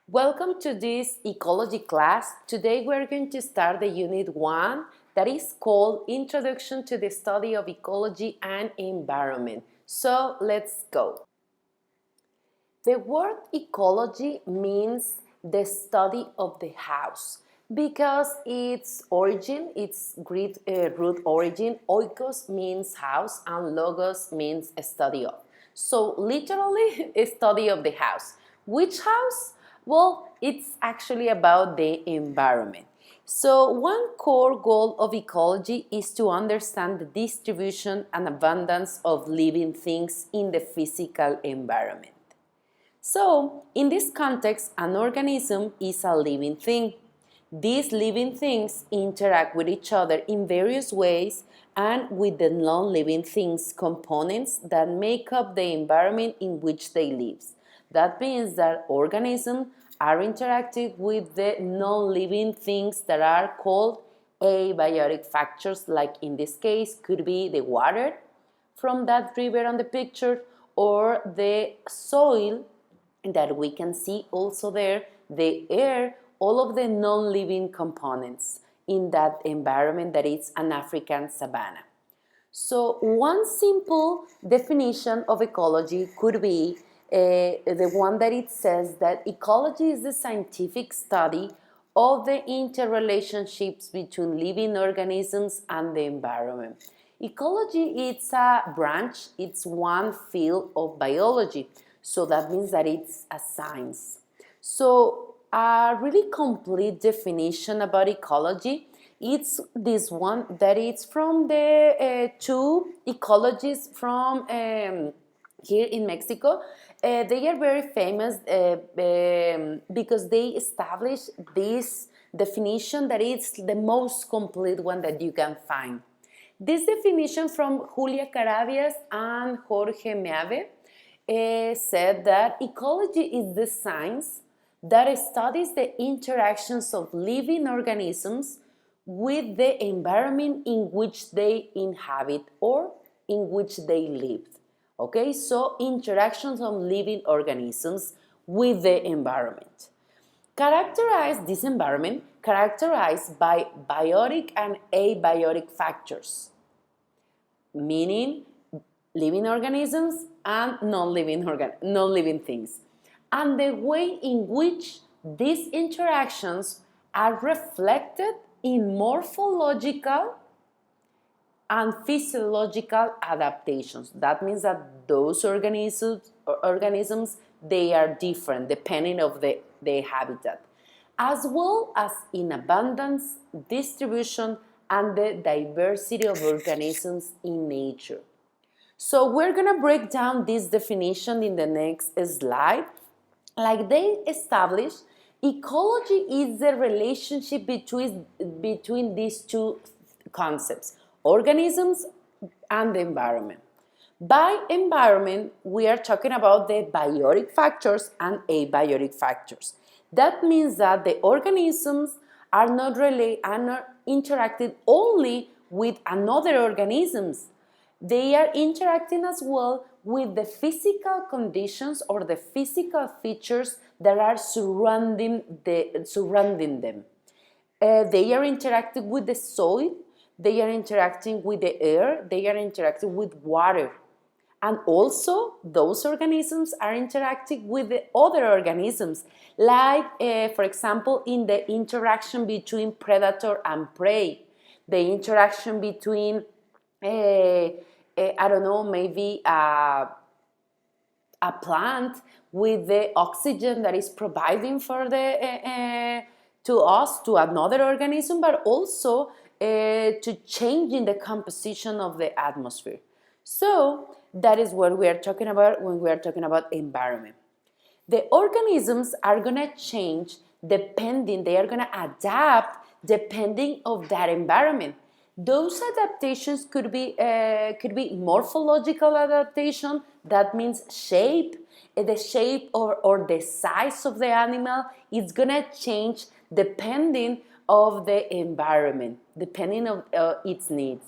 Welcome to this ecology class. Today we're going to start the unit 1 that is called Introduction to the Study of Ecology and Environment. So let's go. The word ecology means the study of the house because its origin, its Greek root origin, oikos means house and logos means study of. So literally a study of the house. Which house? Well, it's actually about the environment. So one core goal of ecology is to understand the distribution and abundance of living things in the physical environment. So, in this context, an organism is a living thing. These living things interact with each other in various ways and with the non-living things components that make up the environment in which they live. That means that organisms are interacting with the non-living things that are called abiotic factors, like in this case could be the water from that river on the picture or the soil that we can see also there, the air, all of the non-living components in that environment that is an African savanna. So one simple definition of ecology could be the one that it says that ecology is the scientific study of the interrelationships between living organisms and the environment. Ecology is a branch, it's one field of biology, so that means that it's a science. So a really complete definition about ecology, it's this one that it's from the two ecologists from here in Mexico. They are very famous because they established this definition that it's the most complete one that you can find. This definition from Julia Carabias and Jorge Meave said that ecology is the science that studies the interactions of living organisms with the environment in which they inhabit or in which they live. Okay, so interactions of living organisms with the environment. This environment characterized by biotic and abiotic factors, meaning living organisms and non-living things, and the way in which these interactions are reflected in morphological and physiological adaptations. That means that those organisms they are different depending of the habitat, as well as in abundance, distribution, and the diversity of organisms in nature. So we're going to break down this definition in the next slide. Like they established, ecology is the relationship between these two concepts, organisms and the environment. By environment, we are talking about the biotic factors and abiotic factors. That means that the organisms are not interacting only with another organisms. They are interacting as well with the physical conditions or the physical features that are surrounding them. They are interacting with the soil, they are interacting with the air, they are interacting with water. And also, those organisms are interacting with the other organisms, like, for example, in the interaction between predator and prey, the interaction between, I don't know, maybe a plant with the oxygen that is providing for to us, to another organism, but also to changing the composition of the atmosphere. So that is what we are talking about when we are talking about environment. The organisms are going to change they are going to adapt depending of that environment. Those adaptations could be morphological adaptation, that means shape, the shape or the size of the animal is going to change depending of the environment, depending on its needs.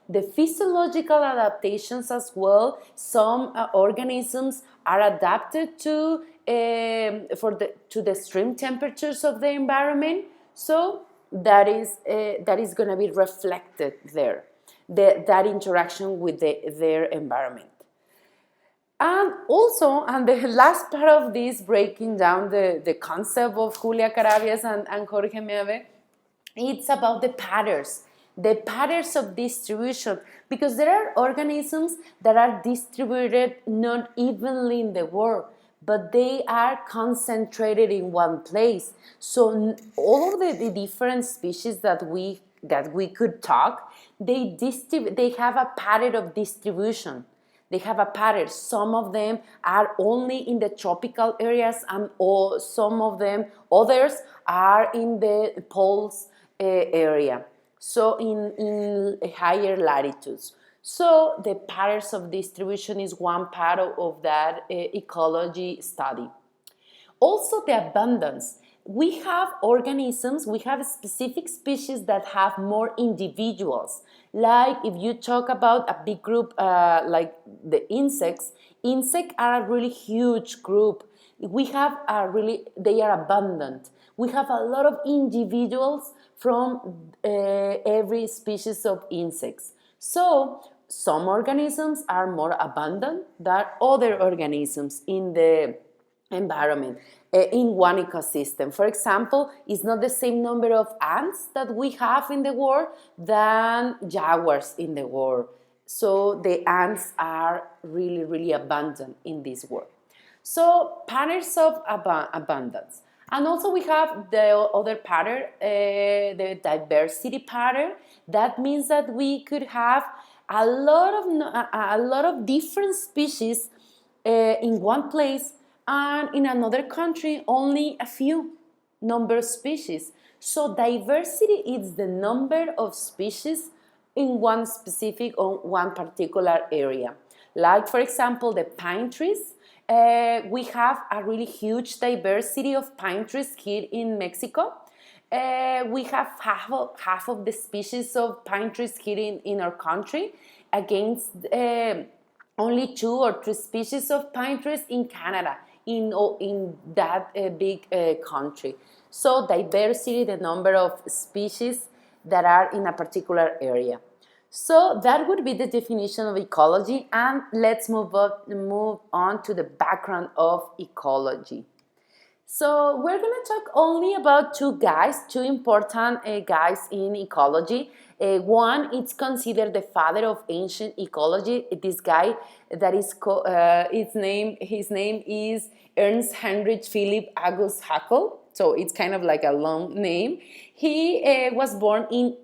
the physiological adaptations as well. Some organisms are adapted to the extreme temperatures of the environment, so that is going to be reflected there, that interaction with their environment. And also, and the last part of this, breaking down the concept of Julia Carabias and Jorge Meave, it's about the patterns of distribution, because there are organisms that are distributed not evenly in the world, but they are concentrated in one place. So all of the different species that we could talk, they have a pattern of distribution. They have a pattern. Some of them are only in the tropical areas, and some of them, others, are in the poles area. So in higher latitudes. So the patterns of distribution is one part of that ecology study. Also, the abundance. We have organisms, we have specific species that have more individuals. Like if you talk about a big group like the insects are a really huge group. They are abundant. We have a lot of individuals from every species of insects. So some organisms are more abundant than other organisms in the environment, in one ecosystem. For example, it's not the same number of ants that we have in the world than jaguars in the world. So the ants are really, really abundant in this world. So patterns of abundance. And also we have the other pattern, the diversity pattern. That means that we could have a lot of different species in one place, and in another country only a few number of species. So diversity is the number of species in one specific or one particular area. Like, for example, the pine trees. We have a really huge diversity of pine trees here in Mexico. We have half of the species of pine trees here in our country, against only 2 or 3 species of pine trees in Canada, in that big country. So diversity, the number of species that are in a particular area. So that would be the definition of ecology, and let's move on to the background of ecology. So we're going to talk only about two important guys in ecology. One, it's considered the father of ancient ecology. This guy that is his name is Ernst Heinrich Philipp August Haeckel. So it's kind of like a long name. He was born in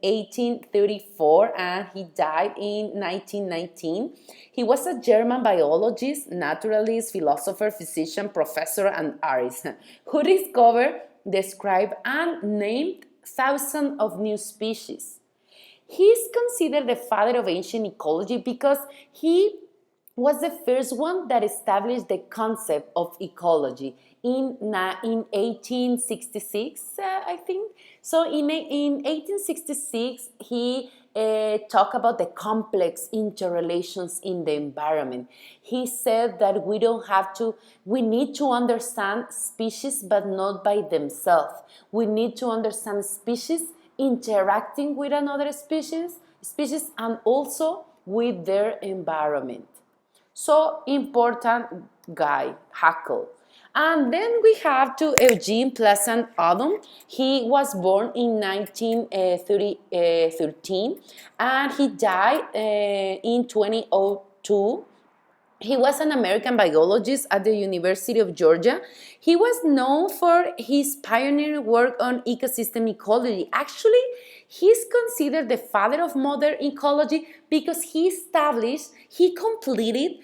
1834 and he died in 1919. He was a German biologist, naturalist, philosopher, physician, professor, and artist who discovered, described, and named thousands of new species. He is considered the father of ancient ecology because he was the first one that established the concept of ecology in 1866, I think. So in 1866, he talked about the complex interrelations in the environment. He said that we need to understand species, but not by themselves. We need to understand species interacting with another species and also with their environment. So important guy, Haeckel. And then we have to Eugene Pleasant Odum. He was born in 1913 and he died in 2002. He was an American biologist at the University of Georgia. He was known for his pioneering work on ecosystem ecology. Actually, he's considered the father of modern ecology because he completed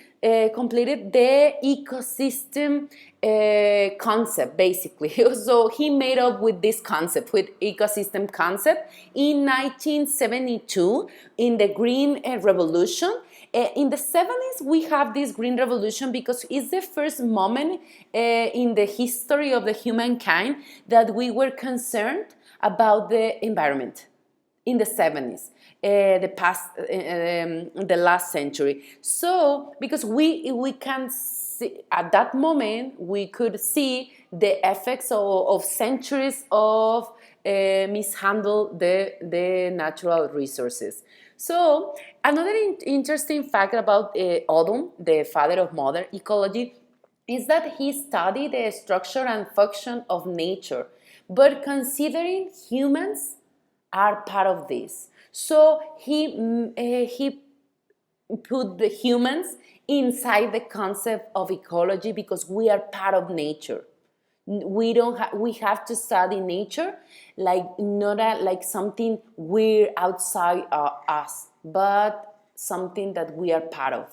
the ecosystem concept, basically. So he made up with this concept, with ecosystem concept, in 1972 in the Green Revolution. In the 70s, we have this Green Revolution because it's the first moment in the history of the humankind that we were concerned about the environment. in the 70s, the last century. So because we can see, at that moment we could see the effects of centuries of mishandle the natural resources. So another interesting fact about Odum, the father of modern ecology, is that he studied the structure and function of nature, but considering humans are part of this. So he put the humans inside the concept of ecology because we are part of nature. We have to study nature like not like something we're outside us, but something that we are part of.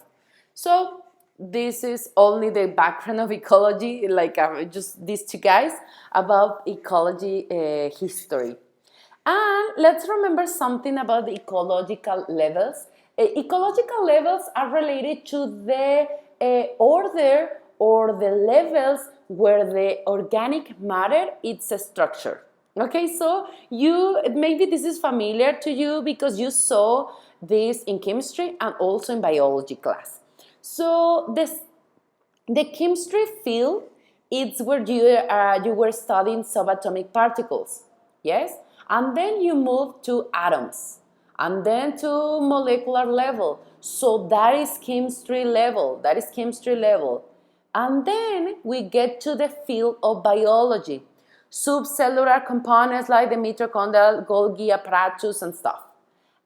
So this is only the background of ecology, like just these two guys about ecology history. And let's remember something about the ecological levels. Ecological levels are related to the order or the levels where the organic matter is a structure. Okay, so you maybe this is familiar to you because you saw this in chemistry and also in biology class. So the chemistry field, it's where you were studying subatomic particles, yes? And then you move to atoms, and then to molecular level. So that is chemistry level, And then we get to the field of biology, subcellular components like the mitochondrial, Golgi apparatus and stuff.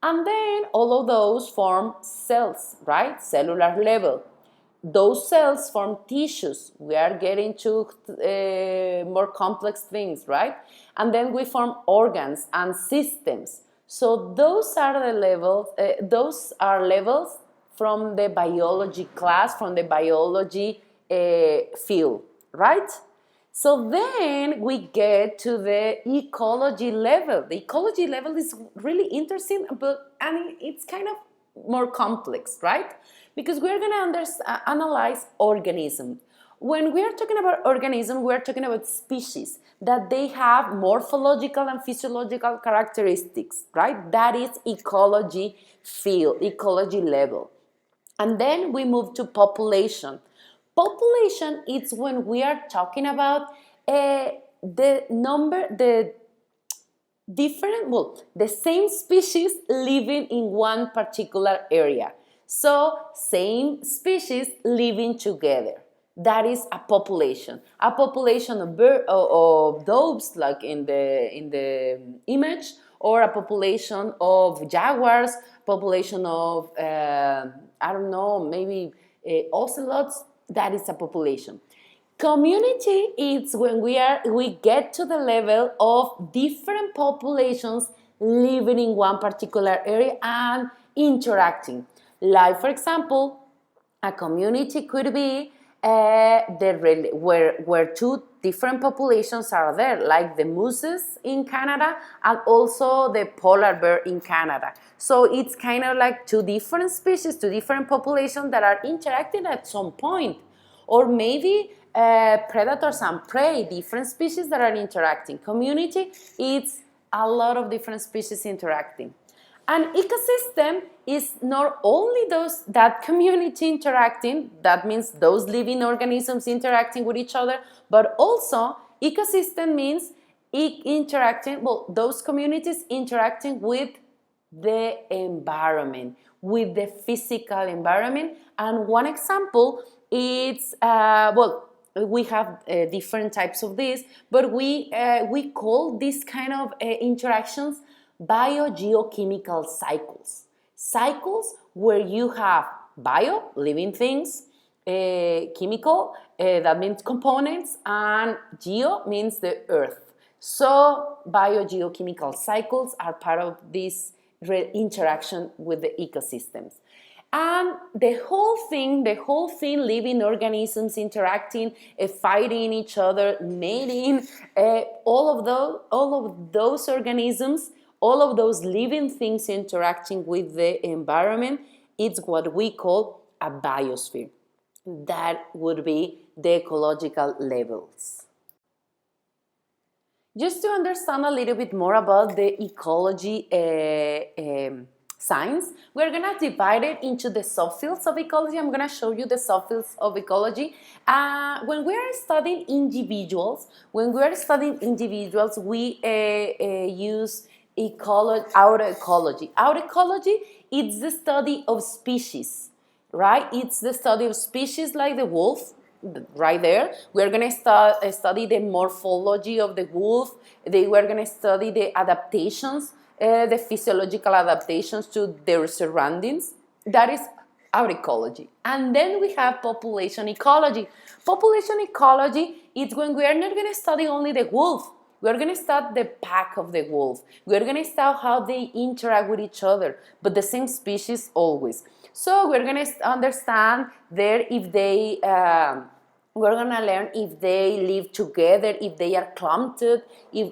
And then all of those form cells, right? Cellular level. Those cells form tissues. We are getting to more complex things, right? And then we form organs and systems. So those are the levels. Those are levels from the biology class, from the biology field, right? So then we get to the ecology level. The ecology level is really interesting, but and it's kind of more complex, right? Because we're going to analyze organisms. When we are talking about organisms, we are talking about species that they have morphological and physiological characteristics, right? That is ecology field, ecology level. And then we move to population. Population is when we are talking about the the same species living in one particular area. So same species living together. That is a population. A population of doves, like in the image, or a population of jaguars, population of I don't know, maybe ocelots. That is a population. Community is when we get to the level of different populations living in one particular area and interacting. Like, for example, a community could be where two different populations are there, like the mooses in Canada and also the polar bear in Canada. So it's kind of like two different species, two different populations that are interacting at some point. Or maybe predators and prey, different species that are interacting. Community, it's a lot of different species interacting. An ecosystem is not only that community interacting, that means those living organisms interacting with each other, but also ecosystem means interacting, those communities interacting with the environment, with the physical environment. And one example is, we have different types of this, but we call this kind of interactions biogeochemical cycles. Cycles where you have bio, living things, chemical, that means components, and geo means the earth. So biogeochemical cycles are part of this interaction with the ecosystems. And the whole thing, living organisms interacting, fighting each other, mating, all of those organisms, all of those living things interacting with the environment, it's what we call a biosphere. That would be the ecological levels. Just to understand a little bit more about the ecology science, we're going to divide it into the subfields of ecology. I'm going to show you the subfields of ecology. When we are studying individuals, we use autoecology. Autoecology is the study of species, right? It's the study of species like the wolf, right there. We're going to study the morphology of the wolf. We're going to study the adaptations, the physiological adaptations to their surroundings. That is our ecology. And then we have population ecology. Population ecology is when we are not going to study only the wolf. We're going to study the pack of the wolf. We're going to study how they interact with each other, but the same species always. So we're going to understand there if they, we're going to learn if they live together, if they are clumped,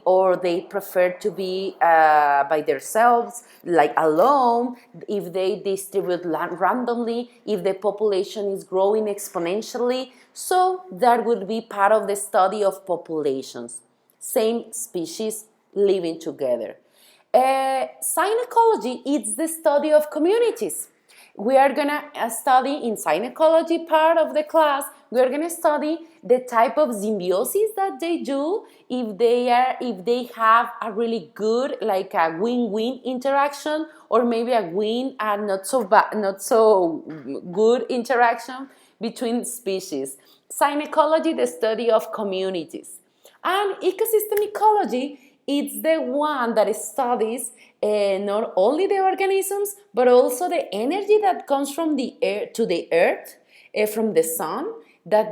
or they prefer to be by themselves, like alone, if they distribute randomly, if the population is growing exponentially. So that would be part of the study of populations, same species living together. Synecology is the study of communities. We are going to study in synecology part of the class, we are going to study the type of symbiosis that they do, if they have a really good, like a win-win interaction, or maybe a win and not so good interaction between species. Synecology, the study of communities. And ecosystem ecology, it's the one that studies not only the organisms, but also the energy that comes from the air to the earth, from the sun, that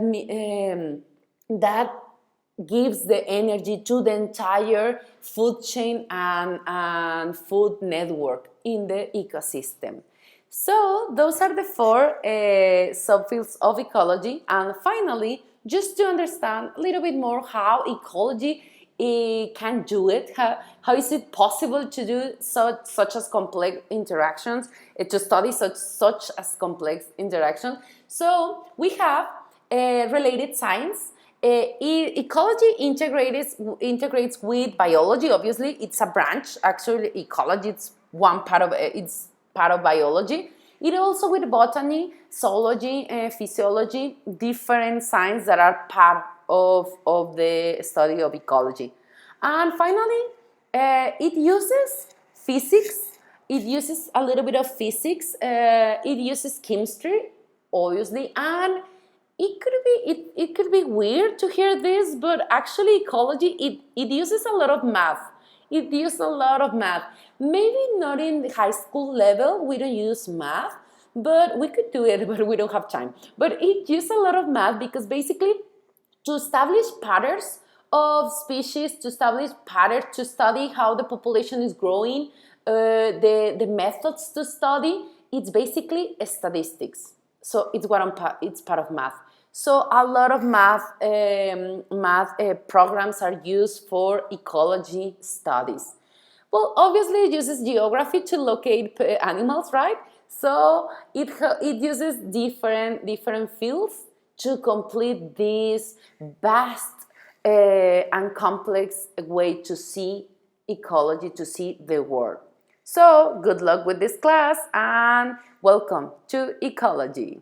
gives the energy to the entire food chain and food network in the ecosystem. So those are the four subfields of ecology. And finally, just to understand a little bit more how ecology can do it, how is it possible to do such as complex interactions, to study such as complex interactions. So we have related science. Ecology integrates with biology. Obviously, it's a branch. Actually, ecology it's one part of it's part of biology. It also with botany, zoology, physiology, different sciences that are part of the study of ecology. And finally, it uses physics. It uses a little bit of physics. It uses chemistry, obviously, and it could be weird to hear this, but actually ecology, it uses a lot of math. It uses a lot of math. Maybe not in the high school level, we don't use math, but we could do it, but we don't have time. But it uses a lot of math because basically to establish patterns of species, to establish patterns, to study how the population is growing, the methods to study, it's basically statistics. So it's part of math. So a lot of math programs are used for ecology studies. Well, obviously it uses geography to locate animals, right? So it uses different fields to complete this vast and complex way to see ecology, to see the world. So good luck with this class and welcome to ecology.